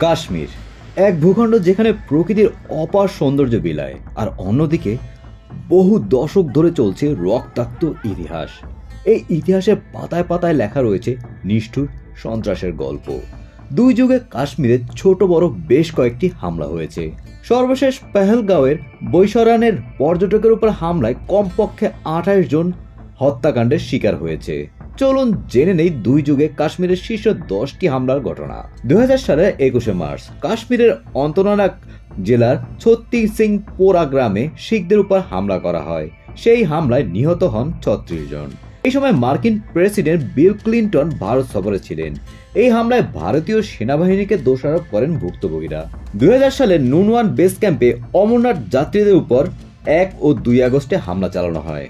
কাশ্মীর এক ভূখণ্ড যেখানে প্রকৃতির অপার সৌন্দর্য বিলায়, আর অন্যদিকে বহু দশক ধরে চলছে রক্তাক্ত ইতিহাস। এই ইতিহাসের পাতায় পাতায় লেখা রয়েছে নিষ্ঠুর সন্ত্রাসের গল্প। দুই যুগে কাশ্মীরে ছোট বড় বেশ কয়েকটি হামলা হয়েছে। সর্বশেষ পেহেলগাঁওয়ের বৈশরানের পর্যটকের উপর হামলায় কমপক্ষে 28 জন হত্যাকাণ্ডের শিকার হয়েছে। চলুন জেনে নেই দুই যুগে কাশ্মীরের শীর্ষ 10টি হামলার ঘটনা। 2000 সালের 21শে মার্চ কাশ্মীরের অন্তনানাগ জেলার ছত্তি সিং পোরা গ্রামে শিখদের উপর হামলা করা হয়। সেই হামলায় নিহত হন 36 জন। এই সময় মার্কিন প্রেসিডেন্ট বিল ক্লিন্টন ভারত সফরে ছিলেন। এই হামলায় ভারতীয় সেনাবাহিনীকে দোষারোপ করেন ভুক্তভোগীরা। 2000 সালে নুনওয়ান বেস ক্যাম্পে অমরনাথ যাত্রীদের উপর 1 ও 2 আগস্টে হামলা চালানো হয়।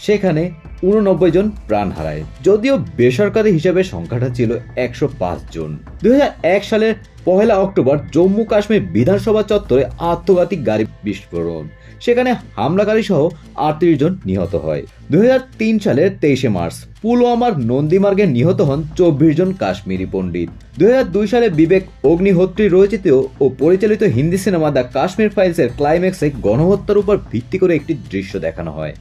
সেখানে 89 জন প্রাণ হারায়, যদিও বেসরকারি হিসাবে সংখ্যাটা ছিল 105 জন। 2001 সালের 1 অক্টোবর জম্মু কাশ্মীর বিধানসভা চত্বরে আত্মঘাতী গাড়ি বিস্ফোরণ, সেখানে হামলাকারী সহ 38 জন নিহত হয়। 2003 সালের 23শে মার্চ পুলওয়ামার নন্দীমার্গে নিহত হন 24 জন কাশ্মীরি পণ্ডিত। 2002 সালে বিবেক অগ্নিহোত্রী রচিত ও পরিচালিত হিন্দি সিনেমা দ্য কাশ্মীর ফাইলসের ক্লাইম্যাক্সে গণহত্যার উপর ভিত্তি করে একটি দৃশ্য দেখানো হয়।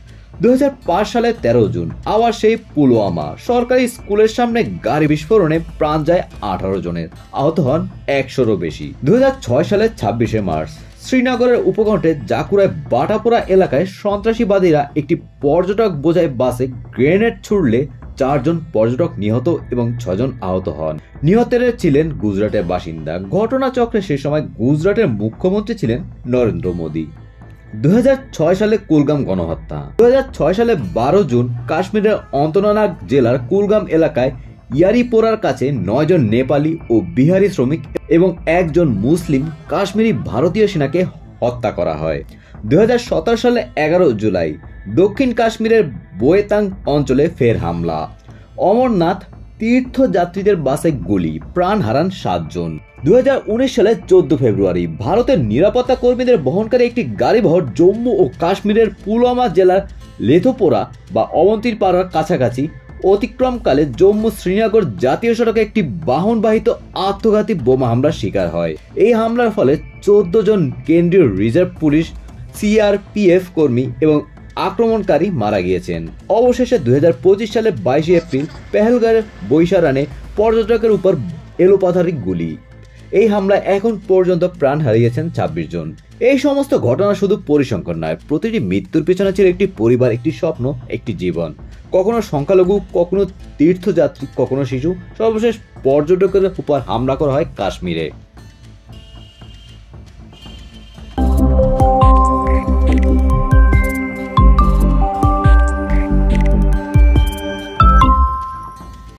2005 সালের 13 জুন আবার সেই পুলওয়ামা সরকারি স্কুলের সামনে গাড়ি বিস্ফোরণে প্রাণ যায় 18 জনের, আহত হন 100-রও বেশি। 2006 সালের 26শে মার্চ শ্রীনগরের উপকণ্ঠে জাকুরায় বাটাপোরা এলাকায় সন্ত্রাসীবাদীরা একটি পর্যটক বোঝাই বাসে গ্রেনেড ছুড়লে 4 জন পর্যটক নিহত এবং 6 জন আহত হন। নিহতেরা ছিলেন গুজরাটের বাসিন্দা। ঘটনাচক্রে সে সময় গুজরাটের মুখ্যমন্ত্রী ছিলেন নরেন্দ্র মোদী। 2006 সালে কুলগাম গণহত্যা। 2006 সালে 12 জুন কাশ্মীরের অন্তনানাগ জেলার কুলগাম এলাকায় ইয়ারিপোরার কাছে 9 জন নেপালি ও বিহারি শ্রমিক এবং 1 জন মুসলিম কাশ্মীরি ভারতীয় সেনাকে হত্যা করা হয়। 2017 সালে 11 জুলাই দক্ষিণ কাশ্মীরের বোয়েতাং অঞ্চলে ফের হামলা। অমরনাথ তীর্থযাত্রীদের বাসে গুলি, প্রাণ হারান 7 জন। 2019 সালের 14 ফেব্রুয়ারি ভারতের নিরাপত্তা কর্মীদের বহনকারী একটি গাড়িবহর জম্মু ও কাশ্মীরের পুলওয়ামা জেলার লেথোপোরা বা অবন্তিপাড়ার কাছাকাছি অতিক্রমকালে জম্মু শ্রীনগর জাতীয় সড়কে একটি বাহনবাহিত আত্মঘাতী বোমা হামলার শিকার হয়। এই হামলার ফলে 14 জন কেন্দ্রীয় রিজার্ভ পুলিশ, সিআরপিএফ কর্মী এবং আক্রমণকারী মারা গিয়েছেন। অবশেষে 2025 সালের 22 এপ্রিল পেহেলগাঁওয়ের বৈশারানে পর্যটকের উপর এলোপাথারি গুলি। এই হামলায় এখন পর্যন্ত প্রাণ হারিয়েছেন 26 জন। এই সমস্ত ঘটনা শুধু পরিসংখ্যান নয়, প্রতিটি মৃত্যুর পেছনে ছিল একটি পরিবার, একটি স্বপ্ন, একটি জীবন। কখনো সংখ্যালঘু, কখনো তীর্থযাত্রী, কখনো শিশু, সর্বশেষ পর্যটকের উপর হামলা করা হয় কাশ্মীরে।